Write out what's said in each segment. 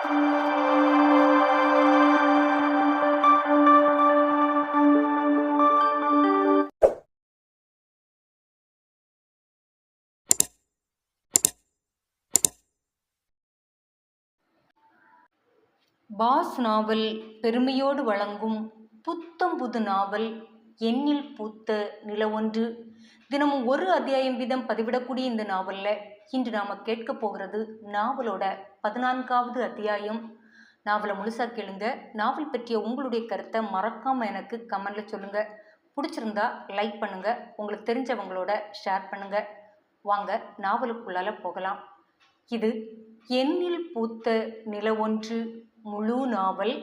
Pass நாவல் பெருமையோடு வழங்கும் புத்தம் புது நாவல் எண்ணில் பூத்த நிலவொன்று. தினமும் ஒரு அத்தியாயம் வீதம் பதிவிடக்கூடிய இந்த நாவலில் இன்று நாம் கேட்க போகிறது நாவலோட 14வது அத்தியாயம். நாவலை முழுசாக கேளுங்க. நாவல் பற்றிய உங்களுடைய கருத்தை மறக்காமல் எனக்கு கமெண்டில் சொல்லுங்கள். பிடிச்சிருந்தா லைக் பண்ணுங்கள், உங்களுக்கு தெரிஞ்சவங்களோட ஷேர் பண்ணுங்கள். வாங்க நாவலுக்குள்ளால போகலாம். இது எண்ணில் பூத்த நிலவொன்று முழு நாவல்,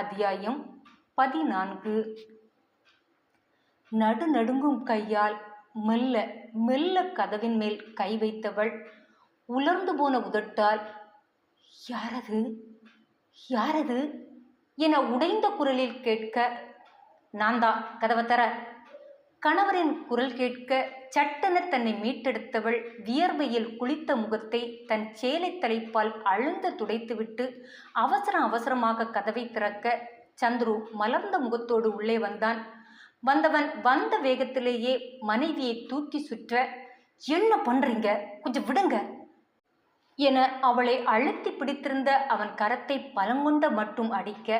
அத்தியாயம் 14. நடுநடுங்கும் கையால் மெல்ல மெல்ல கதவின் மேல் கை வைத்தவள் உலர்ந்து போன உதட்டால் யாரது யாரது என உடைந்த குரலில் கேட்க, நான் தான், கதவை தர. கணவரின் குரல் கேட்க சட்டென தன்னை மீட்டெடுத்தவள் வியர்வையில் குளித்த முகத்தை தன் சேலை தலைப்பால் அழுந்த துடைத்துவிட்டு அவசரமாக கதவை திறக்க, சந்துரு மலர்ந்த முகத்தோடு உள்ளே வந்தான். வந்தவன் வந்த வேகத்திலேயே மனைவியை தூக்கி சுற்ற, என்ன பண்றீங்க, கொஞ்சம் விடுங்க என அவளை அழுத்தி பிடித்திருந்த அவன் கரத்தை பலங்கொண்ட மட்டும் அடிக்க,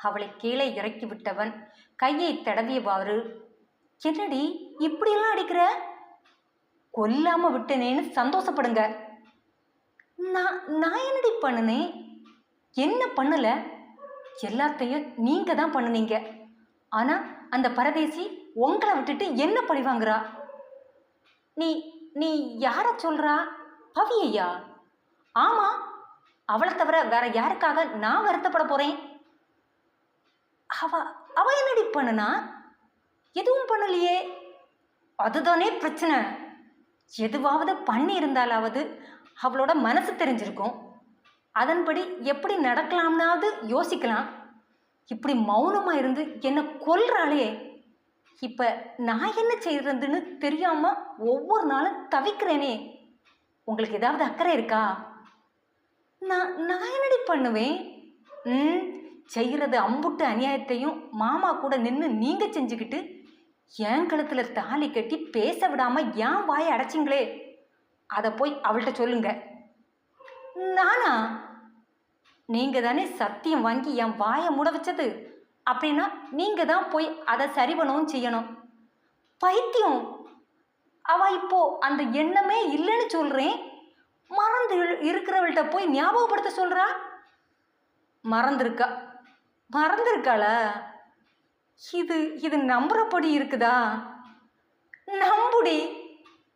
அவளை கீழே இறக்கிவிட்டவன் கையை தடவியவாறு, என்னடி இப்படியெல்லாம் அடிக்கிற, கொல்லாம விட்டனேன்னு சந்தோஷப்படுங்க. நான் என்னடி பண்ணுனேன், என்ன பண்ணல, எல்லாத்தையும் நீங்க தான் பண்ணுனீங்க. ஆனா அந்த பரதேசி உங்களை விட்டுட்டு என்ன பழி வாங்குறா. நீ நீ யார சொல்றா, பவியையா? ஆமா, அவளை தவிர வேற யாருக்காக நான் வருத்தப்பட போறேன்? அவ என்னடி பண்ணுனா, எதுவும் பண்ணலையே. அதுதானே பிரச்சனை. எதுவாவது பண்ணி இருந்தாலாவது அவளோட மனசு தெரிஞ்சிருக்கும். அதன்படி எப்படி நடக்கலாம்னாவது யோசிக்கலாம். இப்படி மௌனமா இருந்து என்ன கொல்றாளே. இப்ப நான் என்ன செய்யறதுன்னு தெரியாம ஒவ்வொரு நாளும் தவிக்கிறேனே. உங்களுக்கு ஏதாவது அக்கறை இருக்கா? நான் என்னடி பண்ணுவேன்? செய்யறது அம்புட்டு அநியாயத்தையும் மாமா கூட நின்று நீங்க செஞ்சுக்கிட்டு என் கழுத்துல தாலி கட்டி பேச விடாம ஏன் வாயை அடைச்சிங்களே, அதை போய் அவள்கிட்ட சொல்லுங்க. நானா? நீங்க தானே சத்தியம் வாங்கி என் வாயை மூட வச்சது. அப்படின்னா நீங்க தான் போய் அதை சரி பண்ணவும் செய்யணும். பைத்தியம், அவ இப்போ அந்த எண்ணமே இல்லைன்னு சொல்றேன். மறந்து இருக்கிறவள்கிட்ட போய் ஞாபகப்படுத்த சொல்றா. மறந்துருக்காளா? இது நம்புறபடி இருக்குதா? நம்புடி.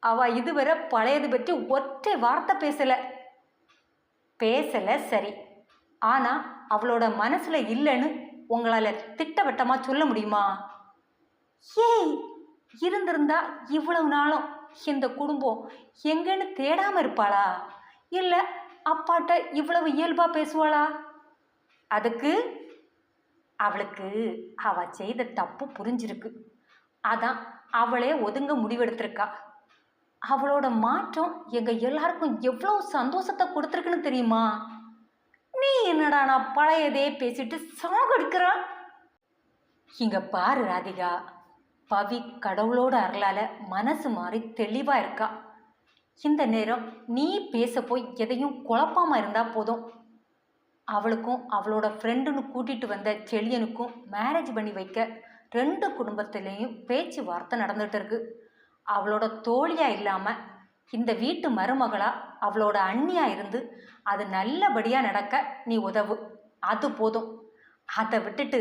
அவ இதுவரை பழையது பற்றி ஒற்றை வார்த்தை பேசல சரி. ஆனா அவளோட மனசுல இல்லைன்னு உங்களால திட்டவட்டமா சொல்ல முடியுமா? ஏய், இருந்திருந்தா இவ்வளவு நாளும் இந்த குடும்பம் எங்கன்னு தேடாம இருப்பாளா? இல்ல அப்பாட்ட இவ்வளவு இயல்பா பேசுவாளா? அதுக்கு அவளுக்கு அவ செய்த தப்பு புரிஞ்சிருக்கு. அதான் அவளே ஒதுங்க முடிவெடுத்திருக்கா. அவளோட மாற்றம் எங்க எல்லாருக்கும் எவ்வளவு சந்தோஷத்தை கொடுத்துருக்குன்னு தெரியுமா? நீ என்னடா நான் பழையதே பேசிட்டு சாகடிக்கிறா. இங்க பாரு ராதிகா, பவி கடவுளோட அருளால மனசு மாறி தெளிவா இருக்கா. இந்த நேரம் நீ பேச போய் எதையும் குழப்பாம இருந்தா போதும். அவளுக்கும் அவளோட ஃப்ரெண்டுன்னு கூட்டிட்டு வந்த செழியனுக்கும் மேரேஜ் பண்ணி வைக்க 2 குடும்பத்திலையும் பேச்சுவார்த்தை நடந்துட்டு இருக்கு. அவளோட தோழியா இல்லாம இந்த வீட்டு மருமகளா அவளோட அண்ணியா இருந்து அது நல்லபடியா நடக்க நீ உதவு. அது போதும். அதை விட்டுட்டு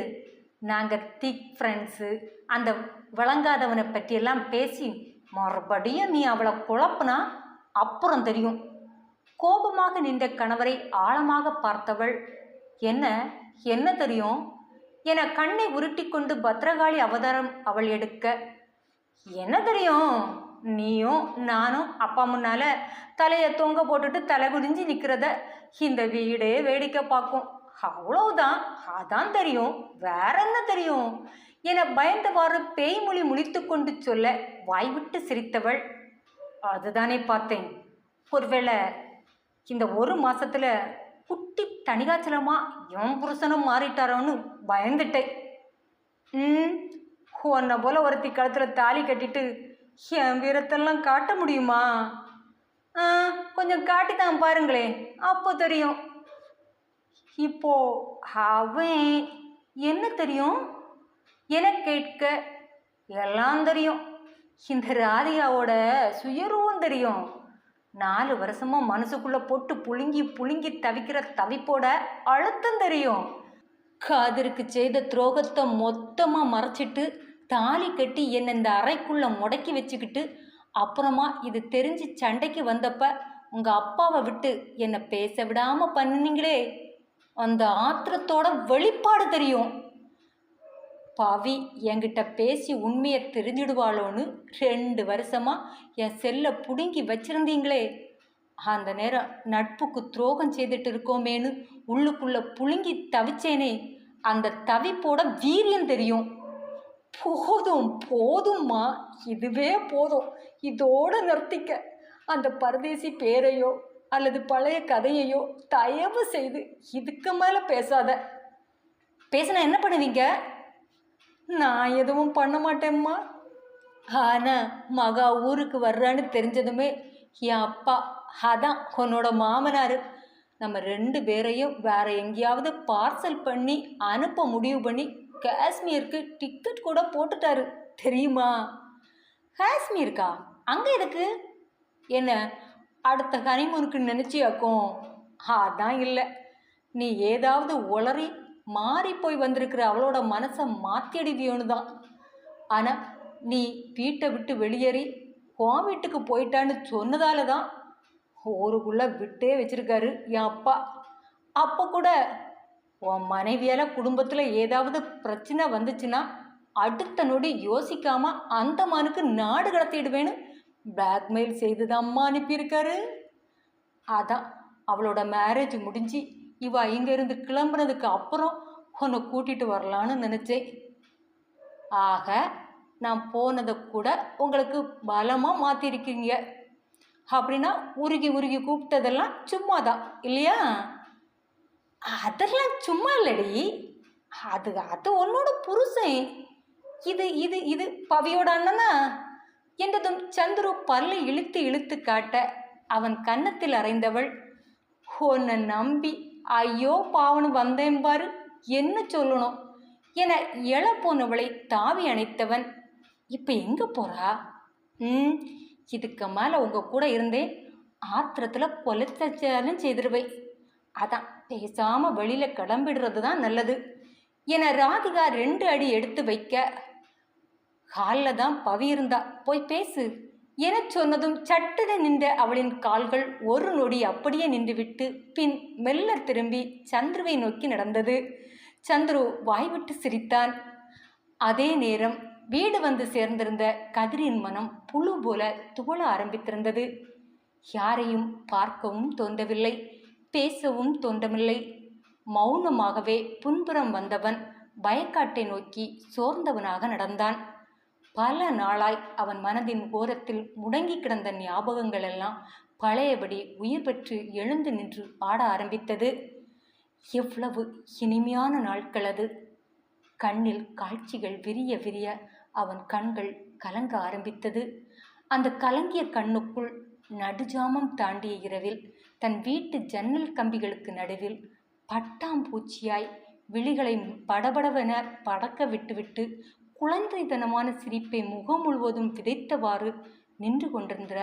நாங்கள் திக் ஃப்ரெண்ட்ஸு அந்த விளங்காதவனை பற்றியெல்லாம் பேசி மறுபடியும் நீ அவளை குழப்புனா அப்புறம் தெரியும். கோபமாக நின்ற கணவரை ஆழமாக பார்த்தவள், என்ன தெரியும் என கண்ணை உருட்டி கொண்டு பத்ரகாளி அவதாரம் அவள் எடுக்க, என்ன தெரியும், நீயும் நானும் அப்பா முன்னால தலையை தொங்க போட்டுட்டு தலை குடிஞ்சு நிற்கிறத இந்த வீடே வேடிக்கை பார்க்கும், அவ்வளவுதான், அதான் தெரியும், வேற என்ன தெரியும் என பயந்தவாறு பேய்மொழி முழித்து கொண்டு சொல்ல வாய்விட்டு சிரித்தவள், அதுதானே பார்த்தேன், ஒருவேளை இந்த 1 மாசத்துல குட்டி தனிகாச்சலமா என் புருஷனும் மாறிட்டாரோன்னு பயந்துட்டேன். உன்னை போல ஒருத்தி கழுத்தில் தாலி கட்டிட்டு என் வீரத்தெல்லாம் காட்ட முடியுமா? கொஞ்சம் காட்டித்தான் பாருங்களேன், அப்போ தெரியும். இப்போ அவன் என்ன தெரியும்? என கேட்க எல்லாம் தெரியும். இந்த ராதிகாவோட சுயரூபம் தெரியும். 4 வருஷமா மனசுக்குள்ள போட்டு புழுங்கி புழுங்கி தவிக்கிற தவிப்போட அழுத்தம் தெரியும். காதருக்கு செய்த துரோகத்தை மொத்தமாக மறைச்சிட்டு தாலி கட்டி என்னை இந்த அறைக்குள்ள முடக்கி வச்சுக்கிட்டு அப்புறமா இது தெரிஞ்சு சண்டைக்கு வந்தப்ப உங்கள் அப்பாவை விட்டு என்னை பேச விடாமல் பண்ணினீங்களே, அந்த ஆத்திரத்தோட வெளிப்பாடு தெரியும். பவி என்கிட்ட பேசி உண்மையை தெரிஞ்சிடுவாளோன்னு 2 வருஷமா என் செல்லை பிடுங்கி வச்சிருந்தீங்களே, அந்த நேரம் நட்புக்கு துரோகம் செய்துட்டு இருக்கோமேனு உள்ளுக்குள்ள புழுங்கி தவிச்சேனே, அந்த தவிப்போட வீரியம் தெரியும். போதும் போதும்மா, இதுவே போதும், இதோட நிறுத்திக்க. அந்த பரதேசி பேரையோ அல்லது பழைய கதையையோ தயவு செய்து இதுக்கு மேலே பேசாத. பேசினா என்ன பண்ணுவீங்க? நான் எதுவும் பண்ண மாட்டேம்மா. ஆனால் மகா ஊருக்கு வர்றான்னு தெரிஞ்சதுமே என் அப்பா, அதான் உன்னோட மாமனார், நம்ம 2 பேரையும் வேற எங்கேயாவது பார்சல் பண்ணி அனுப்ப முடிவு பண்ணி காஷ்மீருக்கு டிக்கெட் கூட போட்டுட்டாரு தெரியுமா? காஷ்மீருக்கா? அங்கே எதுக்கு? என்ன அடுத்த ஹனிமூனுக்கு நினச்சியாக்கும்? அதான் இல்லை, நீ ஏதாவது உளறி மாறி போய் வந்திருக்கிற அவளோட மனசை மாற்றிடுவியோன்னு தான். ஆனால் நீ வீட்டை விட்டு வெளியேறி உன் வீட்டுக்கு போயிட்டான்னு சொன்னதால தான் ஊருக்குள்ளே விட்டே வச்சிருக்காரு என் அப்பா. அப்போ கூட உன் மனைவியால் குடும்பத்தில் ஏதாவது பிரச்சனை வந்துச்சுன்னா அடுத்த நொடி யோசிக்காமல் அந்தமானுக்கு நாடு கடத்திடுவேன்னு பிளாக்மெயில் செய்து தான்மா அனுப்பியிருக்காரு. அதான் அவளோட மேரேஜ் முடிஞ்சு இவ இங்கேருந்து கிளம்புனதுக்கு அப்புறம் உன்னை கூட்டிகிட்டு வரலான்னு நினச்சேன். ஆக நான் போனதை கூட உங்களுக்கு பலமாக மாற்றிருக்கீங்க. அப்படின்னா உருகி உருகி கூப்பிட்டதெல்லாம் சும்மா தான் இல்லையா? அதெல்லாம் சும்மா இல்லடி, அது அது உன்னோட புருஷன். இது இது இது பவியோட அண்ணனா என்றதும் சந்துரு பல்லை இழுத்து இழுத்து காட்ட அவன் கன்னத்தில் அறைந்தவள், உன்னை நம்பி ஐயோ பாவனு வந்தேன் பாரு, என்ன சொல்லணும் என எழ போனவளை தாவி அணைத்தவன், இப்போ எங்கே போறா? இதுக்கு மேலே உங்கள் கூட இருந்தேன் ஆத்திரத்தில் பொலைச்சாலும் செய்திருவை. அதான் பேசாமல் வெளியில் கிளம்பிடுறது தான் நல்லது என ராதிகா 2 அடி எடுத்து வைக்க, காலில் தான் பவி இருந்தா, போய் பேசு என சொன்னதும் சட்டென நின்ற அவளின் கால்கள் ஒரு நொடி அப்படியே நின்றுவிட்டு பின் மெல்ல திரும்பி சந்துருவை நோக்கி நடந்தது. சந்துரு வாய்விட்டு சிரித்தான். அதே நேரம் வீடு வந்து சேர்ந்திருந்த கதிரின் மனம் புழு போல துவள ஆரம்பித்திருந்தது. யாரையும் பார்க்கவும் தோன்றவில்லை, பேசவும் தோன்றவில்லை. மௌனமாகவே புன்புறம் வந்தவன் வயக்காட்டை நோக்கி சோர்ந்தவனாக நடந்தான். பல நாளாய் அவன் மனதின் ஓரத்தில் முடங்கி கிடந்த ஞாபகங்கள் எல்லாம் பழையபடி உயிர் பெற்று எழுந்து நின்று ஆட ஆரம்பித்தது. எவ்வளவு இனிமையான நாட்கள் அது! கண்ணில் காட்சிகள் விரிய விரிய அவன் கண்கள் கலங்க ஆரம்பித்தது. அந்த கலங்கிய கண்ணுக்குள் நடுஜாமம் தாண்டிய இரவில் தன் வீட்டு ஜன்னல் கம்பிகளுக்கு நடுவில் பட்டாம்பூச்சியாய் விழிகளை படபடவென படக்க விட்டுவிட்டு குழந்தைத்தனமான சிரிப்பை முகம் முழுவதும் விதைத்தவாறு நின்று கொண்டிருந்த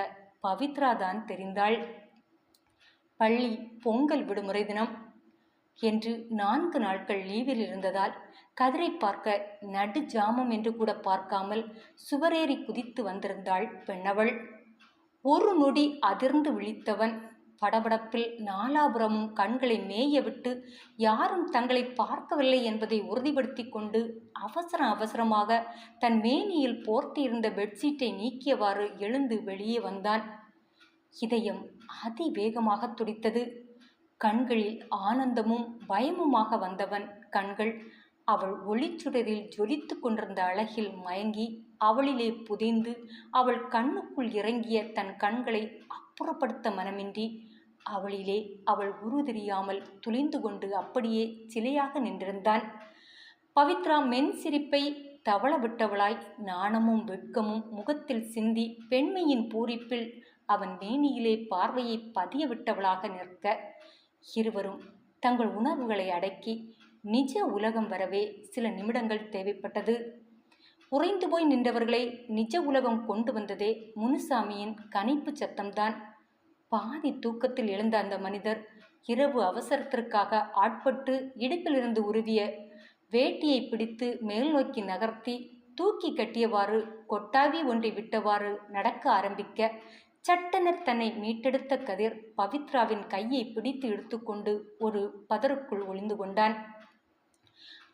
பவித்ரா தான் தெரிந்தாள். பள்ளி பொங்கல் விடுமுறை தினம் என்று 4 நாட்கள் லீவில் இருந்ததால் கதிரை பார்க்க நடு ஜாமம் என்று கூட பார்க்காமல் சுவரேறி குதித்து வந்திருந்தாள் பெண்ணவள். ஒரு நொடி அதிர்ந்து விழித்தவன் படபடப்பில் நாலாபுரமும் கண்களை மேய விட்டு யாரும் தங்களை பார்க்கவில்லை என்பதை உறுதிப்படுத்தி கொண்டு அவசரமாக தன் மேனியில் போர்த்தியிருந்த பெட்ஷீட்டை நீக்கியவாறு எழுந்து வெளியே வந்தான். இதயம் அதிவேகமாக துடித்தது. கண்களில் ஆனந்தமும் பயமுமாக வந்தவன் கண்கள் அவள் ஒளிச்சுடரில் ஜொலித்து கொண்டிருந்த அழகில் மயங்கி அவளிலே புதைந்து அவள் கண்ணுக்குள் இறங்கிய தன் கண்களை அப்புறப்படுத்த மனமின்றி அவளிலே அவள் உரு தெரியாமல் துளிந்து கொண்டு அப்படியே சிலையாக நின்றிருந்தான். பவித்ரா மென் சிரிப்பை தவள விட்டவளாய் நாணமும் வெட்கமும் முகத்தில் சிந்தி பெண்மையின் பூரிப்பில் அவன் மேனியிலே பார்வையை பதிய விட்டவளாக நிற்க, இருவரும் தங்கள் உணர்வுகளை அடக்கி நிஜ உலகம் வரவே சில நிமிடங்கள் தேவைப்பட்டது. உறைந்து போய் நின்றவர்களை நிஜ உலகம் கொண்டு வந்ததே முனுசாமியின் கனைப்பு சத்தம்தான். பாதி தூக்கத்தில் எழுந்த அந்த மனிதர் இரவு அவசரத்திற்காக ஆட்பட்டு இடுப்பிலிருந்து உருவிய வேட்டியை பிடித்து மேல் நோக்கி நகர்த்தி தூக்கி கட்டியவாறு கொட்டாவி ஒன்றை விட்டவாறு நடக்க ஆரம்பிக்க, சட்டென தன்னை மீட்டெடுத்த கதிர் பவித்ராவின் கையை பிடித்து இழுத்துக்கொண்டு ஒரு பதருக்குள் ஒளிந்து கொண்டான்.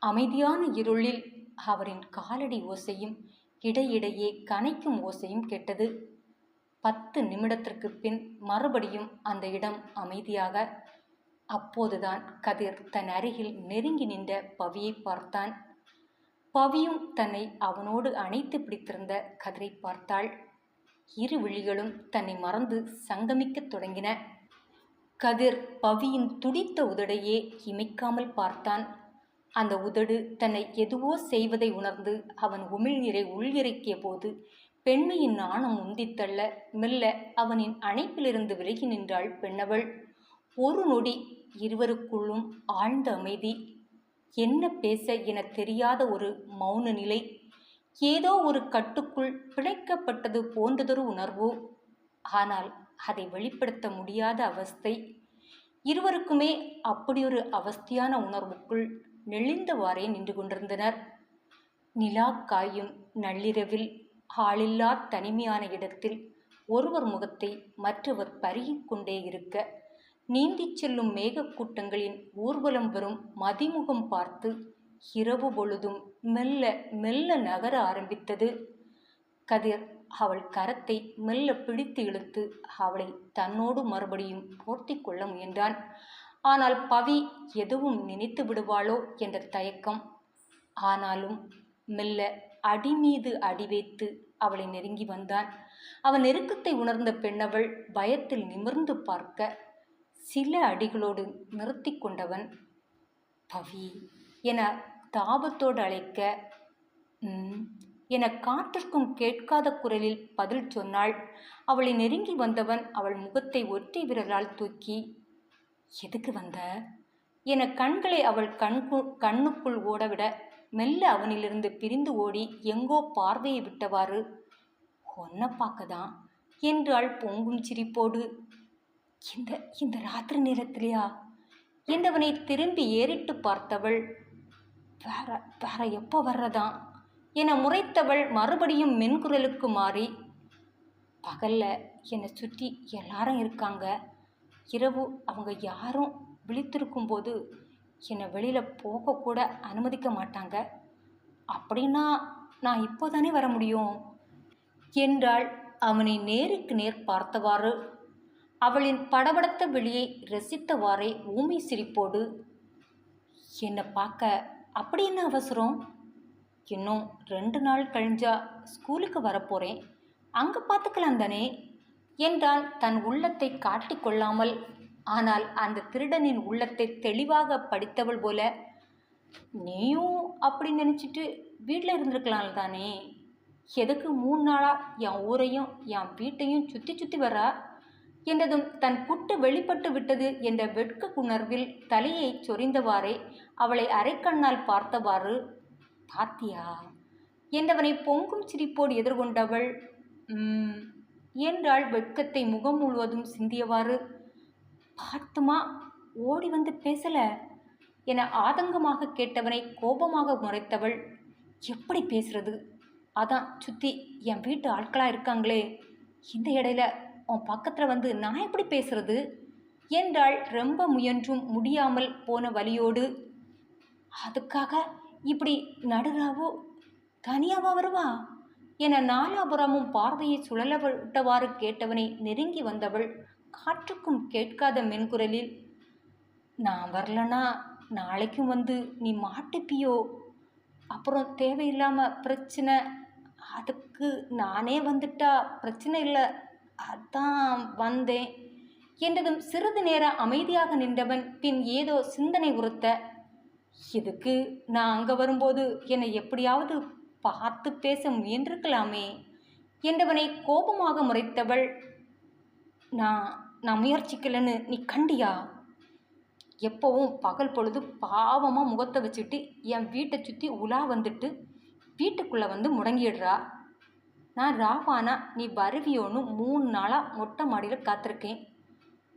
அமைதியான இருளில் அவரின் காலடி ஓசையும் இடையிடையே கனைக்கும் ஓசையும் கேட்டது. 10 நிமிடத்திற்கு பின் மறுபடியும் அந்த இடம் அமைதியாக. அப்போதுதான் கதிர் தன் அருகில் நெருங்கி நின்ற பவியை பார்த்தான். பவியும் தன்னை அவனோடு அணைத்து பிடித்திருந்த கதிரை பார்த்தாள். இரு விழிகளும் தன்னை மறந்து சங்கமிக்கத் தொடங்கின. கதிர் பவியின் துடித்த உதடையே இமைக்காமல் பார்த்தான். அந்த உதடு தன்னை எதுவோ செய்வதை உணர்ந்து அவன் உமிழ்நீரை உள்ளிறக்கிய போது பெண்மையின் நாணம் உந்தித்தள்ள மெல்ல அவனின் அணைப்பிலிருந்து விலகி நின்றாள் பெண்ணவள். ஒரு நொடி இருவருக்குள்ளும் ஆழ்ந்த அமைதி. என்ன பேச என தெரியாத ஒரு மௌன நிலை. ஏதோ ஒரு கட்டுக்குள் பிணைக்கப்பட்டது போன்றதொரு உணர்வு. ஆனால் அதை வெளிப்படுத்த முடியாத அவஸ்தை. இருவருக்குமே அப்படியொரு அவஸ்தையான உணர்வுக்குள் நெளிந்தவாறே நின்று கொண்டிருந்தனர். நிலா காயும் நள்ளிரவில் ஆளில்லா தனிமையான இடத்தில் ஒருவர் முகத்தை மற்றவர் பருகிக் கொண்டே இருக்க, நீந்திச் செல்லும் மேகக்கூட்டங்களின் ஊர்வலம் வரும் மதிமுகம் பார்த்து இரவு பொழுதும் மெல்ல மெல்ல நகர ஆரம்பித்தது. கதிர் அவள் கரத்தை மெல்ல பிடித்து இழுத்து அவளை தன்னோடு மறுபடியும் போர்த்தி கொள்ள முயன்றான். ஆனால் பவி எதுவும் நினைத்து விடுவாளோ என்ற தயக்கம். ஆனாலும் மெல்ல அடி மீது அடி வைத்து அவளை நெருங்கி வந்தான். அவன் நெருக்கத்தை உணர்ந்த பெண்ணவள் பயத்தில் நிமிர்ந்து பார்க்க, சில அடிகளோடு நிறுத்தி கொண்டவன் பவி என தாபத்தோடு அழைக்க, என காற்றிற்கும் கேட்காத குரலில் பதில் சொன்னாள். அவளை நெருங்கி வந்தவன் அவள் முகத்தை ஒற்றை விரலால் தூக்கி, எதுக்கு வந்த என கண்களை அவள் கண்ணுக்குள் ஓடவிட, மெல்ல அவனிலிருந்து பிரிந்து ஓடி எங்கோ பார்வையை விட்டவாறு, ஒன்ன பார்க்கதான் என்றாள் பொங்கும் சிரிப்போடு. இந்த ராத்திரி நேரத்திலேயா என்றவனை திரும்பி ஏறிட்டு பார்த்தவள், வேற எப்போ வர்றதான் என முறைத்தவள் மறுபடியும் மென்குரலுக்கு மாறி, பகல்ல என்னை சுற்றி எல்லாரும் இருக்காங்க, இரவு அவங்க யாரும் விழித்திருக்கும் போது என்னை வெளியில் போகக்கூட அனுமதிக்க மாட்டாங்க, அப்படின்னா நான் இப்போதானே வர முடியும் என்றாள் அவனை நேருக்கு நேர் பார்த்தவாறு. அவளின் படபடத்த விழியை ரசித்தவாறே ஊமை சிரிப்போடு, என்னை பார்க்க அப்படி என்ன அவசரம், இன்னும் 2 நாள் கழிஞ்சா ஸ்கூலுக்கு வரப்போகிறேன், அங்கே பார்த்துக்கலாம் தானே என்றான் தன் உள்ளத்தை காட்டிக்கொள்ளாமல். ஆனால் அந்த திருடனின் உள்ளத்தை தெளிவாக படித்தவள் போல, நீயும் அப்படி நினச்சிட்டு வீட்டில் இருந்திருக்கலாம் தானே, எதுக்கு 3 நாளாக என் ஊரையும் என் வீட்டையும் சுற்றி சுற்றி வர்றா என்றதும் தன் குட்டு வெளிப்பட்டு விட்டது என்ற வெட்க உணர்வில் தலையை சொரிந்தவாறே அவளை அரைக்கண்ணால் பார்த்தவாறு, பாத்தியா என்றவனை பொங்கும் சிரிப்போடு எதிர்கொண்டவள் என்றாள் வெட்கத்தை முகம் முழுவதும் சிந்தியவாறு. பார்த்துமா ஓடி வந்து பேசல என ஆதங்கமாக கேட்டவனை கோபமாக முறைத்தவள், எப்படி பேசுறது, அதான் சுற்றி என் வீட்டு ஆட்களாக இருக்காங்களே, இந்த இடையில உன் பக்கத்தில் வந்து நான் எப்படி பேசுறது என்றாள் ரொம்ப முயன்றும் முடியாமல் போன வலியோடு. அதுக்காக இப்படி நடுராவோ தனியாவா வருவா என நாலாபுரமும் பார்வையை சுழல விட்டவாறு கேட்டவனை நெருங்கி வந்தவள் காற்றுக்கும் கேட்காத மென்குரலில், நான் வரலனா நாளைக்கும் வந்து நீ மாட்டிப்பியோ, அப்புறம் தேவையில்லாமல் பிரச்சனை, அதுக்கு நானே வந்துட்டா பிரச்சனை இல்லை, அதான் வந்தேன் என்றதும் சிறிது நேரம் அமைதியாக நின்றவன் பின் ஏதோ சிந்தனை உறுத்த, இதுக்கு நான் அங்கே வரும்போது என்னை எப்படியாவது பார்த்து பேச முயன்றிருக்கலாமே என்றவனை கோபமாக முறைத்தவள், நான் நான் முயற்சிக்கலன்னு நீ கண்டியா? எப்போவும் பகல் பொழுது பாவமாக முகத்தை வச்சுட்டு என் வீட்டை சுற்றி உலா வந்துட்டு வீட்டுக்குள்ளே வந்து முடங்கிடுறா. நான் ராவானா நீ வருவியோன்னு 3 நாளாக மொட்டை மாடியில் காத்திருக்கேன்.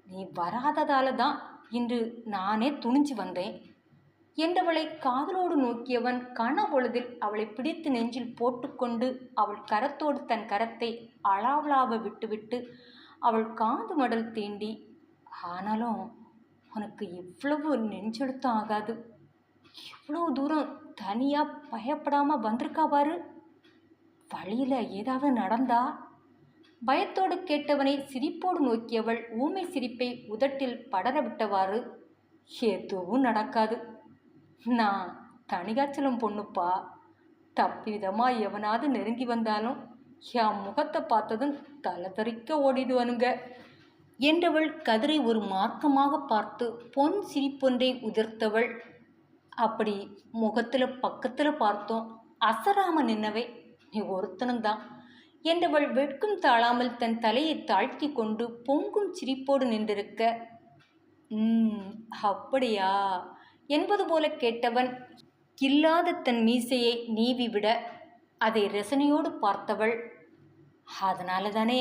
நீ வராததால தான் இன்று நானே துணிஞ்சு வந்தேன் என்றவளை காதலோடு நோக்கியவன் கனபொழுதில் அவளை பிடித்து நெஞ்சில் போட்டுக்கொண்டு அவள் கரத்தோடு தன் கரத்தை அளாவலாவ விட்டுவிட்டு அவள் காது மடல் தீண்டி, ஆனாலும் உனக்கு இவ்வளவு நெஞ்செழுத்தம் ஆகாது. இவ்வளவு தூரம் தனியாக பயப்படாமல் வந்திருக்கா பாரு. வழியில் ஏதாவது நடந்தா? பயத்தோடு கேட்டவனை சிரிப்போடு நோக்கியவள் ஊமை சிரிப்பை உதட்டில் படர விட்டவாறு, எதுவும் நடக்காது. நான் தனிகாச்சலம் பொண்ணுப்பா. தப்பி விதமாக எவனாவது நெருங்கி வந்தாலும் என் முகத்தை பார்த்ததும் தலை தெறிக்க ஓடிடுவானுங்க என்றவள் கதிரை ஒரு மார்க்கமாக பார்த்து பொன் சிரிப்பொன்றை உதிர்த்தவள். அப்படி முகத்தில் பக்கத்தில் பார்த்தோம் அசராம நின்னவை நீ ஒருத்தனும்தான் என்றவள் வெட்கும் தாழாமல் தன் தலையை தாழ்த்தி கொண்டு பொங்கும் சிரிப்போடு நின்றிருக்க, அப்படியா என்பது போல கேட்டவன் இல்லாத தன் மீசையை நீவிவிட அதை ரசனையோடு பார்த்தவள், அதனால தானே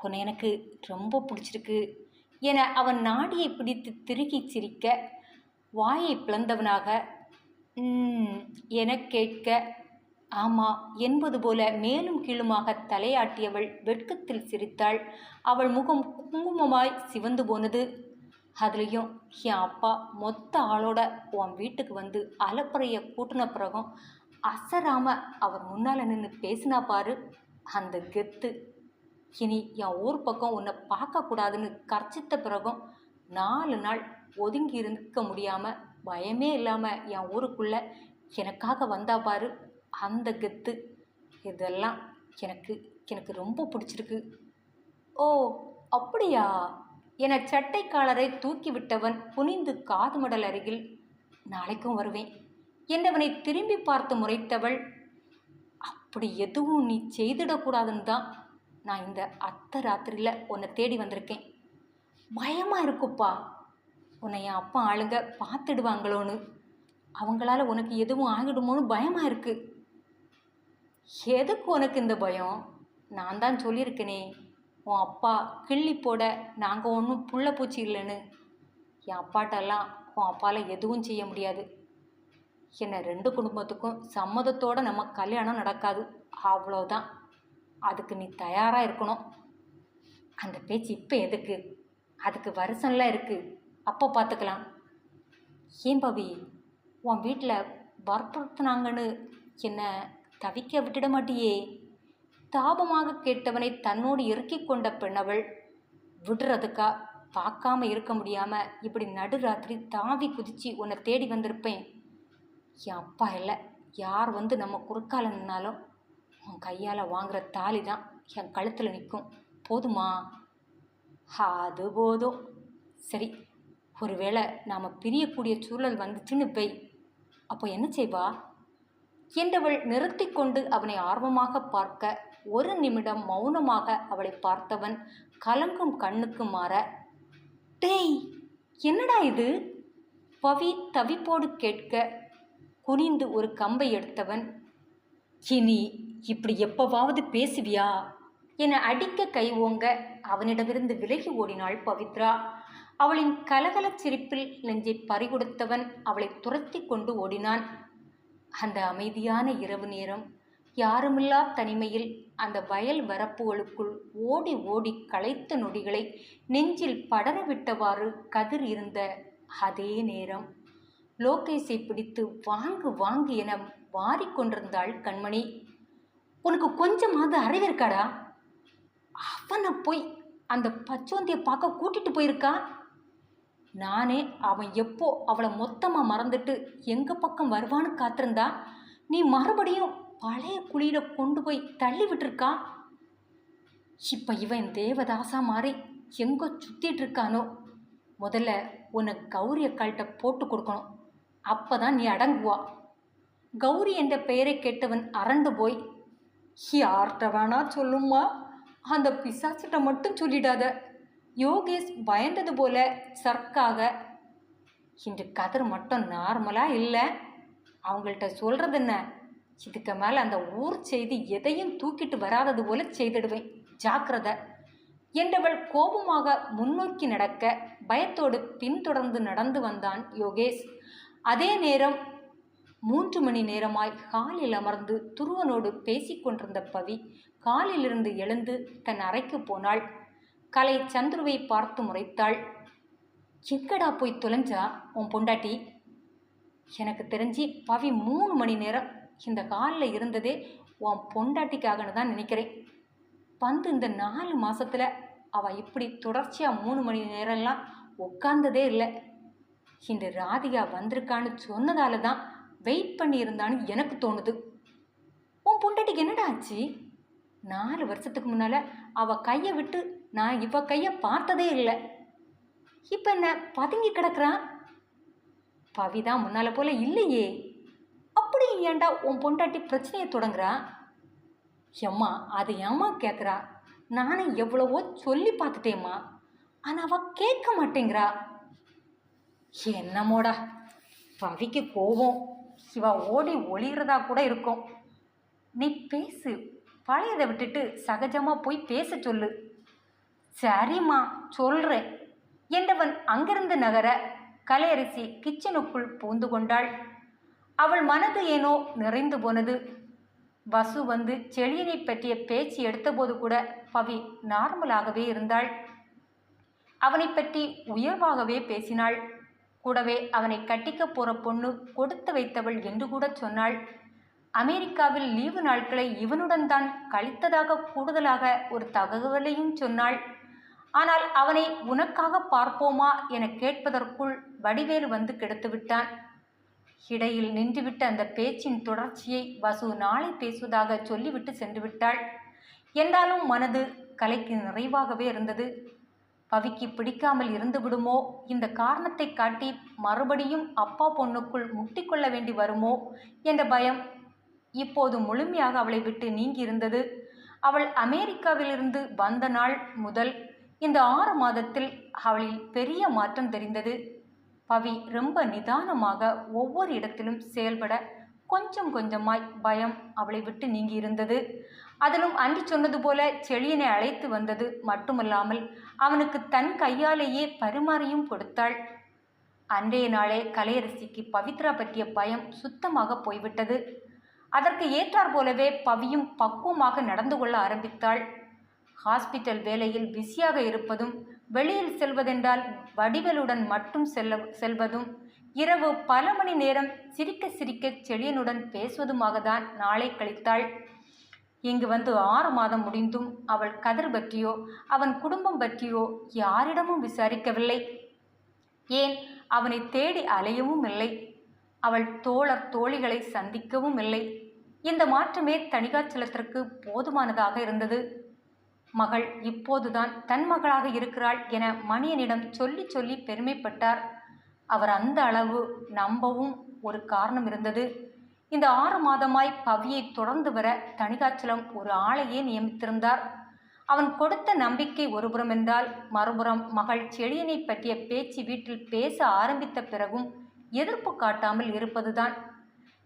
உன்னை எனக்கு ரொம்ப பிடிச்சிருக்கு என அவன் நாடியை பிடித்து திருகி சிரிக்க, வாயை பிளந்தவனாக என கேட்க, ஆமாம் என்பது போல மேலும் கீழுமாக தலையாட்டியவள் வெட்கத்தில் சிரித்தாள். அவள் முகம் குங்குமமாய் சிவந்து போனது. அதுலேயும் என் அப்பா மொத்த ஆளோட உன் வீட்டுக்கு வந்து அலப்பறையை கூட்டின பிறகும் அசராம அவர் முன்னால் நின்று பேசினா பாரு, அந்த கெத்து. இனி என் ஊர் பக்கம் உன்னை பார்க்கக்கூடாதுன்னு கர்ச்சித்த பிறகும் 4 நாள் ஒதுங்கி இருக்க முடியாமல் பயமே இல்லாமல் என் ஊருக்குள்ளே எனக்காக வந்தா பாரு, அந்த கெத்து. இதெல்லாம் எனக்கு எனக்கு ரொம்ப பிடிச்சிருக்கு. ஓ அப்படியா என சட்டை காலரை தூக்கி விட்டவன் குனிந்து காது மடல் அருகில், நாளைக்கும் வருவேன் என்றவனை திரும்பி பார்த்து முறைத்தவள், அப்படி எதுவும் நீ செய்திடக்கூடாதுன்னு தான் நான் இந்த அத்தை ராத்திரியில் உன்னை தேடி வந்திருக்கேன். பயமாக இருக்குப்பா, உன்னை என் அப்பா ஆளுங்க பார்த்துடுவாங்களோன்னு, அவங்களால உனக்கு எதுவும் ஆகிடுமோன்னு பயமாக இருக்கு. எதுக்கு உனக்கு இந்த பயம்? நான் தான் சொல்லியிருக்கேனே, உன் அப்பா கிள்ளி போட நாங்கள் ஒன்றும் புள்ள பூச்சி இல்லைன்னு. என் அப்பாட்டெல்லாம் உன் அப்பால் எதுவும் செய்ய முடியாது. என்னை 2 குடும்பத்துக்கும் சம்மதத்தோடு நம்ம கல்யாணம் நடக்காது, அவ்வளோதான். அதுக்கு நீ தயாராக இருக்கணும். அந்த பேச்சு இப்போ எதுக்கு? அதுக்கு வருஷம்லாம் இருக்குது, அப்போ பார்த்துக்கலாம். ஏன் பவி, உன் வீட்டில் வற்புறுத்தினாங்கன்னு என்னை தவிக்க விட்டுட மாட்டியே? தாபமாக கேட்டவனை தன்னோடு இறுக்கி கொண்ட பெண்ணவள், விடுறதுக்கா பார்க்காம இருக்க முடியாமல் இப்படி நடுராத்திரி தாவி குதித்து உன்னை தேடி வந்திருப்பேன். என் அப்பா இல்லை, யார் வந்து நம்ம குறுக்கால நின்னாலும் உன் கையால் வாங்குகிற தாலி தான் என் கழுத்தில் நிற்கும். போதுமா? அது போதும். சரி, ஒருவேளை நாம் பிரியக்கூடிய சூழல் வந்துச்சுன்னு வை, அப்போ என்ன செய்வா என்றவள் நிறுத்தி கொண்டு அவனை ஆர்வமாக பார்க்க, 1 நிமிடம் மௌனமாக அவளை பார்த்தவன் கலங்கும் கண்ணுக்கு மாற, டேய் என்னடா இது? பவி தவிப்போடு கேட்க, குனிந்து ஒரு கம்பை எடுத்தவன், இனி இப்படி எப்பவாவது பேசுவியா என அடிக்க கை ஓங்க அவனிடமிருந்து விலகி ஓடினாள் பவித்ரா. அவளின் கலகலச் சிரிப்பில் நெஞ்சை பறிகொடுத்தவன் அவளை துரத்தி கொண்டு ஓடினான். அந்த அமைதியான இரவு நேரம், யாருமில்லா தனிமையில் அந்த வயல் வரப்புகளுக்குள் ஓடி ஓடி களைத்த நொடிகளை நெஞ்சில் படரவிட்டவாறு கதிர் இருந்த அதே நேரம், லோகேஷை பிடித்து வாங்கு வாங்கு என வாரிக்கொண்டிருந்தாள் கண்மணி. உனக்கு கொஞ்சமாவது அறிவிருக்காடா? அவனை போய் அந்த பச்சோந்தியை பார்க்க கூட்டிட்டு போயிருக்கா. நானே அவன் எப்போ அவளை மொத்தமாக மறந்துட்டு எங்கள் பக்கம் வருவான்னு காத்திருந்தா, நீ மறுபடியும் பழைய குழியில் கொண்டு போய் தள்ளி விட்டுருக்கா. இப்போ இவன் தேவதாசா மாறி எங்கோ சுத்திட்டு இருக்கானோ. முதல்ல உன்னை கௌரி அக்காள்கிட்ட போட்டு கொடுக்கணும், அப்பதான் நீ அடங்குவா. கௌரி என்ற பெயரை கேட்டவன் அரண்டு போய், யார்கிட்ட வேணா சொல்லுமா, அந்த பிசாசிட்ட மட்டும் சொல்லிடாத. யோகேஷ் பயந்தது போல சர்க்காக, இன்று கதிர் மட்டும் நார்மலா இல்லை, அவங்கள்ட்ட சொல்றது என்ன, இதுக்கு மேலே அந்த ஊர் செய்தி எதையும் தூக்கிட்டு வராதது போல செய்திடுவேன், ஜாக்கிரதை என்றவள் கோபமாக முன்னோக்கி நடக்க பயத்தோடு பின்தொடர்ந்து நடந்து வந்தான் யோகேஷ். அதே நேரம் 3 மணி நேரமாய் ஹாலில் அமர்ந்து துருவனோடு பேசிக்கொண்டிருந்த பவி காலிலிருந்து எழுந்து தன் அறைக்கு போனாள். கலை சந்துருவை பார்த்து முறைத்தாள். எங்கடா போய் தொலைஞ்சா உன் பொண்டாட்டி? எனக்கு தெரிஞ்சு பவி 3 மணி நேரம் இந்த ஹாலில் இருந்ததே உன் பொண்டாட்டிக்காகன்னு தான் நினைக்கிறேன். வந்து இந்த 4 மாசத்துல அவள் இப்படி தொடர்ச்சியாக 3 மணி நேரம்லாம் உட்கார்ந்ததே இல்லை. இன்று ராதிகா வந்திருக்கான்னு சொன்னதால தான் வெயிட் பண்ணி இருந்தான்னு எனக்கு தோணுது. உன் பொண்டாட்டிக்கு என்னடா ஆச்சு? 4 வருஷத்துக்கு முன்னால் அவள் கையை விட்டு நான் இவ கையை பார்த்ததே இல்லை. இப்போ என்ன பதுங்கி கிடக்குறான்? பவிதான் முன்னால் போல இல்லையே. அப்படி ஏன்டா உன் பொண்டாட்டி பிரச்சனையை தொடங்குறா? ஏம்மா அது ஏம்மா கேட்குறா? நானே எவ்வளவோ சொல்லி பார்த்துட்டேம்மா, ஆனால் அவள் கேட்க மாட்டேங்கிறா. என்னமோடா, பவிக்கு கோபம் இவ ஓடி ஒளிகிறதா கூட இருக்கும். நீ பேசு, பழையதை விட்டுட்டு சகஜமாக போய் பேச சொல்லு. சரிம்மா சொல்கிறேன் என்றவன் அங்கிருந்து நகர கலையரசி கிச்சனுக்குள் பூந்து கொண்டாள். அவள் மனது ஏனோ நிறைந்து போனது. வசு வந்து செழியனை பற்றிய பேச்சு எடுத்தபோது கூட பவி நார்மலாகவே இருந்தாள். அவனை பற்றி உயர்வாகவே பேசினாள். கூடவே அவனை கட்டிக்க போகிற பொண்ணு கொடுத்து வைத்தவள் என்று கூட சொன்னாள். அமெரிக்காவில் லீவு நாட்களை இவனுடன் தான் கழித்ததாக கூடுதலாக ஒரு தகவலையும் சொன்னாள். ஆனால் அவனை உனக்காக பார்ப்போமா என கேட்பதற்குள் வடிவேலு வந்து கெடுத்து விட்டான். இடையில் நின்றுவிட்ட அந்த பேச்சின் தொடர்ச்சியை வசு நாளை பேசுவதாக சொல்லிவிட்டு சென்று விட்டாள். என்றாலும் மனது கலைக்கு நிறைவாகவே இருந்தது. பவிக்கு பிடிக்காமல் இருந்து விடுமோ, இந்த காரணத்தை காட்டி மறுபடியும் அப்பா பொண்ணுக்குள் முட்டிக்கொள்ள வேண்டி வருமோ என்ற பயம் இப்போது முழுமையாக அவளை விட்டு நீங்கி இருந்தது. அவள் அமெரிக்காவிலிருந்து வந்த நாள் முதல் இந்த 6 மாதத்தில் அவளில் பெரிய மாற்றம் தெரிந்தது. பவி ரொம்ப நிதானமாக ஒவ்வொரு இடத்திலும் செயல்பட கொஞ்சம் கொஞ்சமாய் பயம் அவளை விட்டு நீங்கி இருந்தது. அதிலும் அன்று சொன்னது போல செழியனை அழைத்து வந்தது மட்டுமல்லாமல் அவனுக்கு தன் கையாலேயே பரிமாறியும் கொடுத்தாள். அன்றைய நாளே கலையரசிக்கு பவித்ரா பற்றிய பயம் சுத்தமாக போய்விட்டது. அதற்கு ஏற்றாற் போலவே பவியும் பக்குவமாக நடந்து கொள்ள ஆரம்பித்தாள். ஹாஸ்பிட்டல் வேலையில் பிஸியாக இருப்பதும், வெளியில் செல்வதென்றால் வடிவேலுடன் மட்டும் செல்வதும், இரவு பல மணி நேரம் சிரிக்க சிரிக்க செழியனுடன் பேசுவதுமாக தான் நாளை கழித்தாள். இங்கு வந்து 6 மாதம் முடிந்தும் அவள் கதிர் பற்றியோ அவன் குடும்பம் பற்றியோ யாரிடமும் விசாரிக்கவில்லை. ஏன் அவனை தேடி அலையவும் இல்லை. அவள் தோழர் தோழிகளை சந்திக்கவும் இல்லை. இந்த மாற்றமே தணிகாச்சலத்திற்கு போதுமானதாக இருந்தது. மகள் இப்போதுதான் தன் மகளாக இருக்கிறாள் என மணியனிடம் சொல்லி சொல்லி பெருமைப்பட்டார். அவர் அந்த அளவு நம்பவும் ஒரு காரணம் இருந்தது. இந்த 6 மாதமாய் பவியை தொடர்ந்து வர தணிகாச்சலம் ஒரு ஆளையே நியமித்திருந்தார். அவன் கொடுத்த நம்பிக்கை ஒருபுறம் என்றால், மறுபுறம் மகள் செழியனை பற்றிய பேச்சு வீட்டில் பேச ஆரம்பித்த பிறகும் எதிர்ப்பு காட்டாமல் இருப்பதுதான்.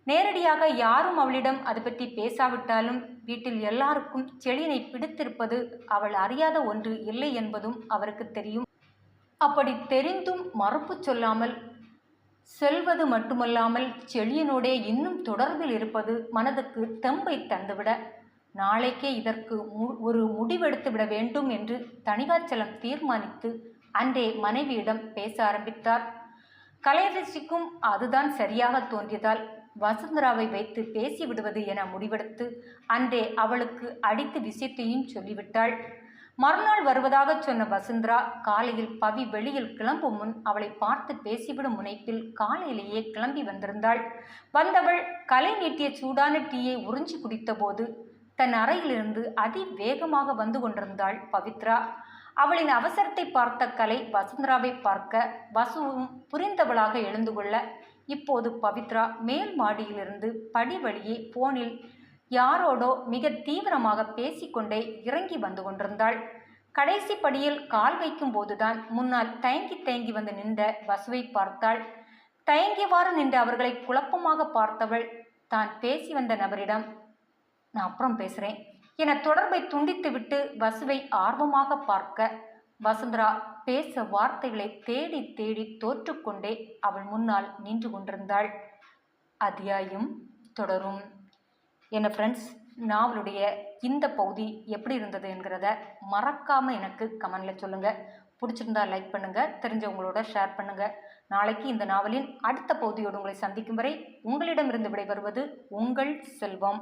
நேரடியாக யாரும் அவளிடம் அது பற்றி பேசாவிட்டாலும் வீட்டில் எல்லாருக்கும் செழியனை பிடித்திருப்பது அவள் அறியாத ஒன்று இல்லை என்பதும் அவருக்கு தெரியும். அப்படி தெரிந்தும் மறுப்பு சொல்லாமல் செல்வது மட்டுமல்லாமல் செழியனோடே இன்னும் தொடர்பில் இருப்பது மனதுக்கு தெம்பை தந்துவிட, நாளைக்கே இதற்கு ஒரு முடிவெடுத்து விட வேண்டும் என்று தணிகாச்சலம் தீர்மானித்து அன்றே மனைவியிடம் பேச ஆரம்பித்தார். கலையரசிக்கும் அதுதான் சரியாக தோன்றியதால் வசுந்தராவை வைத்து பேசிவிடுவது என முடிவெடுத்து அன்றே அவளுக்கு அடித்து விஷயத்தையும் சொல்லிவிட்டாள். மறுநாள் வருவதாக சொன்ன வசுந்தரா காலையில் பவி வெளியில் கிளம்பும் முன் அவளை பார்த்து பேசிவிடும் முனைப்பில் காலையிலேயே கிளம்பி வந்திருந்தாள். வந்தவள் கலை நீட்டிய சூடான டீயை உறிஞ்சி குடித்த போது தன் அறையிலிருந்து அதிவேகமாக வந்து கொண்டிருந்தாள் பவித்ரா. அவளின் அவசரத்தை பார்த்த கலை வசுந்தராவை பார்க்க வசுவும் புரிந்தவளாக எழுந்து கொள்ள இப்போது பவித்ரா மேல் மாடியிலிருந்து படி வழியே போனில் யாரோடோ மிக தீவிரமாக பேசிக்கொண்டே இறங்கி வந்து கொண்டிருந்தாள். கடைசி படியில் கால் வைக்கும் போதுதான் முன்னால் தயங்கி தயங்கி வந்து நின்ற வசுவை பார்த்தாள். தயங்கியவாறு நின்ற அவர்களை குழப்பமாக பார்த்தவள் தான் பேசி வந்த நபரிடம் நான் அப்புறம் பேசுகிறேன் என தொடர்பை துண்டித்துவிட்டு வசுவை ஆர்வமாக பார்க்க வசுந்தரா பேச வார்த்தைகளை தேடி தேடி தோற்றுக்கொண்டே அவள் முன்னால் நின்று கொண்டிருந்தாள். அத்தியாயம் தொடரும். என்ன ஃப்ரெண்ட்ஸ், நாவலுடைய இந்த பகுதி எப்படி இருந்தது என்கிறத மறக்காமல் எனக்கு கமெண்டில் சொல்லுங்கள். பிடிச்சிருந்தா லைக் பண்ணுங்கள், தெரிஞ்சவங்களோட ஷேர் பண்ணுங்கள். நாளைக்கு இந்த நாவலின் அடுத்த பகுதியோடு உங்களை சந்திக்கும் வரை உங்களிடமிருந்து விடைபெறுவது உங்கள் செல்வம்.